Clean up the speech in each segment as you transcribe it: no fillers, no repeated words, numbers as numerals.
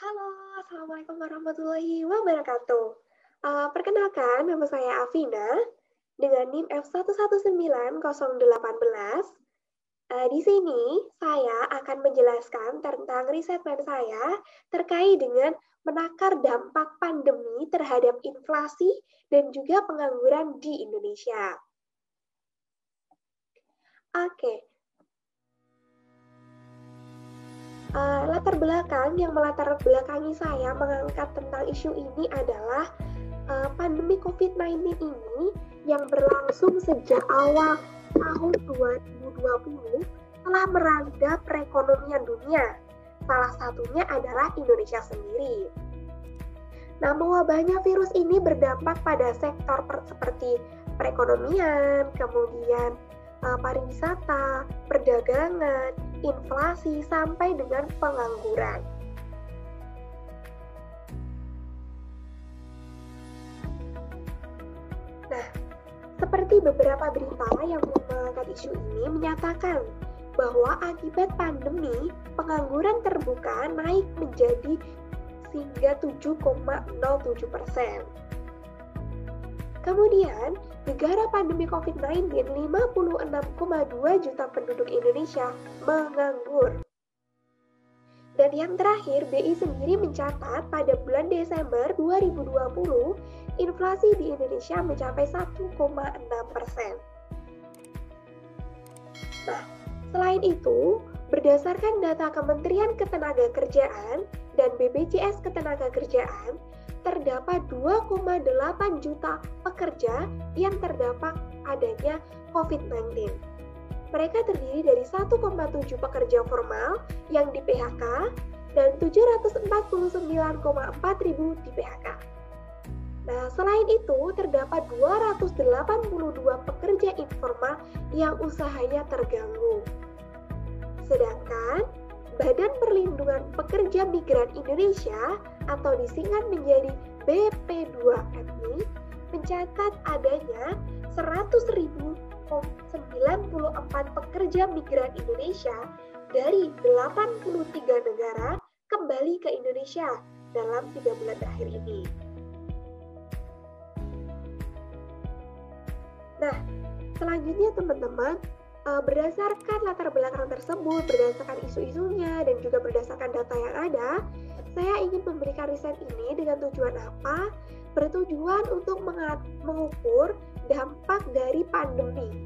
Halo, Assalamualaikum warahmatullahi wabarakatuh. Perkenalkan, nama saya Afina dengan NIM F119018. Di sini saya akan menjelaskan tentang risetmen saya terkait dengan menakar dampak pandemi terhadap inflasi dan juga pengangguran di Indonesia. Oke. Latar belakang yang melatar belakangi saya mengangkat tentang isu ini adalah pandemi COVID-19 ini yang berlangsung sejak awal tahun 2020 telah meranda perekonomian dunia. Salah satunya adalah Indonesia sendiri. Nah, mewabahnya virus ini berdampak pada sektor seperti perekonomian, kemudian pariwisata, perdagangan, inflasi, sampai dengan pengangguran. Nah, seperti beberapa berita yang mengangkat isu ini menyatakan bahwa akibat pandemi, pengangguran terbuka naik menjadi hingga 7,07%. Kemudian, negara pandemi COVID-19, 56,2 juta penduduk Indonesia menganggur. Dan yang terakhir, BI sendiri mencatat pada bulan Desember 2020, inflasi di Indonesia mencapai 1,6%. Nah, selain itu, berdasarkan data Kementerian Ketenagakerjaan dan BPJS Ketenagakerjaan, terdapat 2,8 juta pekerja yang terdampak adanya COVID-19. Mereka terdiri dari 1,7 pekerja formal yang di PHK dan 749,4 ribu di PHK. Nah, selain itu terdapat 282 pekerja informal yang usahanya terganggu. Sedangkan Badan Perlindungan Pekerja Migran Indonesia atau disingkat menjadi BP2MI mencatat adanya 100.094 pekerja migran Indonesia dari 83 negara kembali ke Indonesia dalam 3 bulan terakhir ini. Nah, selanjutnya teman-teman, berdasarkan latar belakang tersebut, berdasarkan isu-isunya, dan juga berdasarkan data yang ada, saya ingin memberikan riset ini dengan tujuan apa? Bertujuan untuk mengukur dampak dari pandemi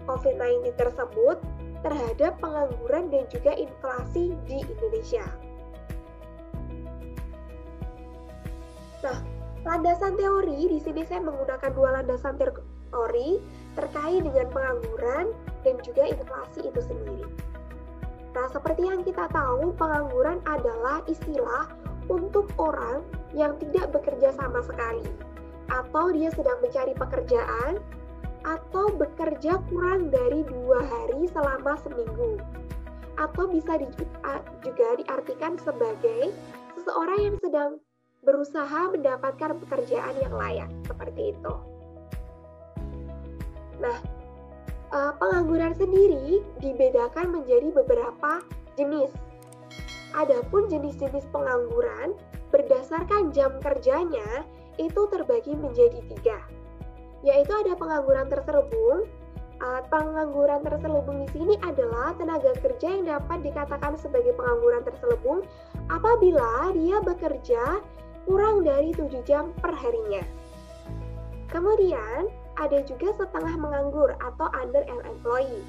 COVID-19 tersebut terhadap pengangguran dan juga inflasi di Indonesia. Nah, landasan teori, di sini saya menggunakan 2 landasan teori terkait dengan pengangguran dan juga inflasi itu sendiri. Nah, seperti yang kita tahu, pengangguran adalah istilah untuk orang yang tidak bekerja sama sekali, atau dia sedang mencari pekerjaan, atau bekerja kurang dari 2 hari selama seminggu, atau bisa juga diartikan sebagai seseorang yang sedang berusaha mendapatkan pekerjaan yang layak, seperti itu. Nah, pengangguran sendiri dibedakan menjadi beberapa jenis. Adapun jenis-jenis pengangguran berdasarkan jam kerjanya itu terbagi menjadi 3, yaitu ada pengangguran terselubung. Pengangguran terselubung di sini adalah tenaga kerja yang dapat dikatakan sebagai pengangguran terselubung apabila dia bekerja kurang dari 7 jam per harinya. Kemudian, ada juga setengah menganggur atau underemployed.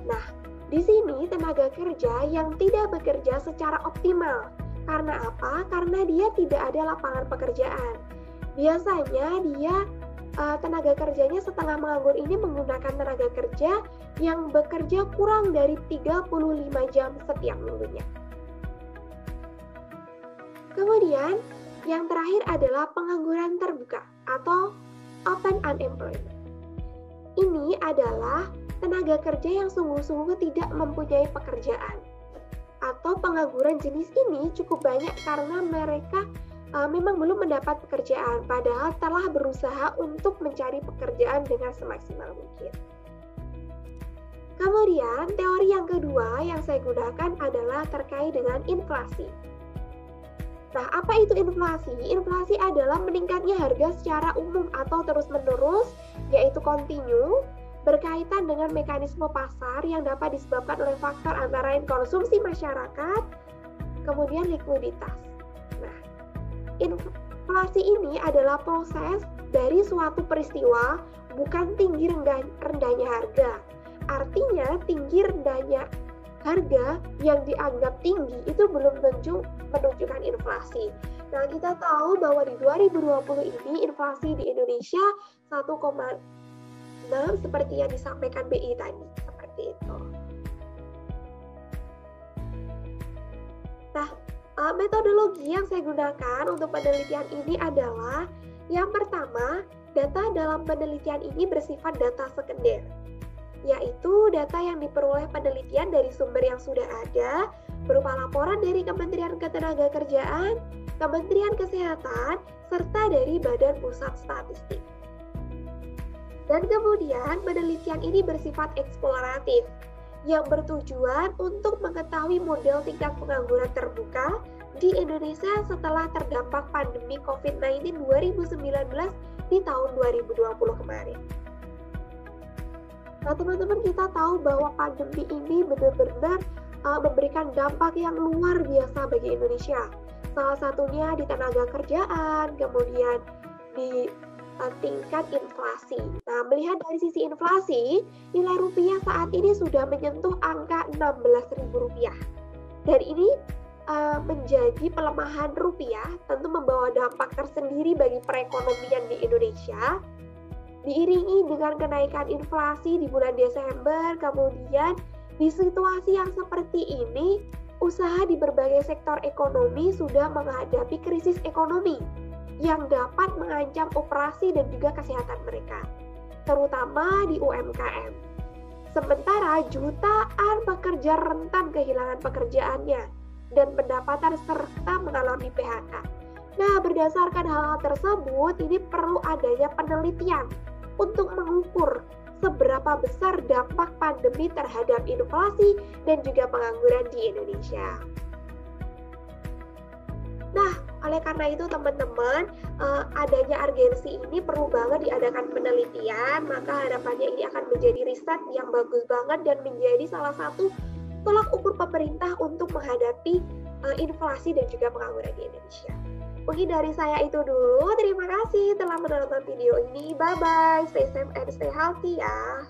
Nah, di sini tenaga kerja yang tidak bekerja secara optimal. Karena apa? Karena dia tidak ada lapangan pekerjaan. Biasanya dia tenaga kerjanya setengah menganggur ini menggunakan tenaga kerja yang bekerja kurang dari 35 jam setiap minggunya. Kemudian, yang terakhir adalah pengangguran terbuka atau open unemployment. Ini adalah tenaga kerja yang sungguh-sungguh tidak mempunyai pekerjaan. Atau pengangguran jenis ini cukup banyak karena mereka memang belum mendapat pekerjaan, padahal telah berusaha untuk mencari pekerjaan dengan semaksimal mungkin. Kemudian, teori yang kedua yang saya gunakan adalah terkait dengan inflasi. Nah, apa itu inflasi? Inflasi adalah meningkatnya harga secara umum atau terus-menerus, yaitu kontinu, berkaitan dengan mekanisme pasar yang dapat disebabkan oleh faktor antara lain konsumsi masyarakat, kemudian likuiditas. Nah, inflasi ini adalah proses dari suatu peristiwa, bukan tinggi rendahnya harga. Artinya, tinggi rendahnya harga yang dianggap tinggi itu belum tentu menunjukkan inflasi. Nah, kita tahu bahwa di 2020 ini inflasi di Indonesia 1,6 seperti yang disampaikan BI tadi, seperti itu. Nah, metodologi yang saya gunakan untuk penelitian ini adalah yang pertama, data dalam penelitian ini bersifat data sekunder, yaitu data yang diperoleh penelitian dari sumber yang sudah ada, berupa laporan dari Kementerian Ketenagakerjaan, Kementerian Kesehatan, serta dari Badan Pusat Statistik. Dan kemudian penelitian ini bersifat eksploratif, yang bertujuan untuk mengetahui model tingkat pengangguran terbuka di Indonesia setelah terdampak pandemi COVID-19 2019 di tahun 2020 kemarin. Nah, teman-teman, kita tahu bahwa pandemi ini benar-benar memberikan dampak yang luar biasa bagi Indonesia. Salah satunya di tenaga kerjaan, kemudian di tingkat inflasi. Nah, melihat dari sisi inflasi, nilai rupiah saat ini sudah menyentuh angka Rp16.000. Dan ini menjadi pelemahan rupiah tentu membawa dampak tersendiri bagi perekonomian di Indonesia. Diiringi dengan kenaikan inflasi di bulan Desember, kemudian di situasi yang seperti ini, usaha di berbagai sektor ekonomi sudah menghadapi krisis ekonomi yang dapat mengancam operasi dan juga kesehatan mereka, terutama di UMKM. Sementara jutaan pekerja rentan kehilangan pekerjaannya dan pendapatan serta mengalami PHK. Nah, berdasarkan hal-hal tersebut, ini perlu adanya penelitian untuk mengukur seberapa besar dampak pandemi terhadap inflasi dan juga pengangguran di Indonesia. Nah, oleh karena itu teman-teman, adanya urgensi ini perlu banget diadakan penelitian, maka harapannya ini akan menjadi riset yang bagus banget dan menjadi salah satu tolak ukur pemerintah untuk menghadapi inflasi dan juga pengangguran di Indonesia. Mungkin dari saya itu dulu. Terima kasih telah menonton video ini. Bye-bye. Stay safe and stay healthy ya.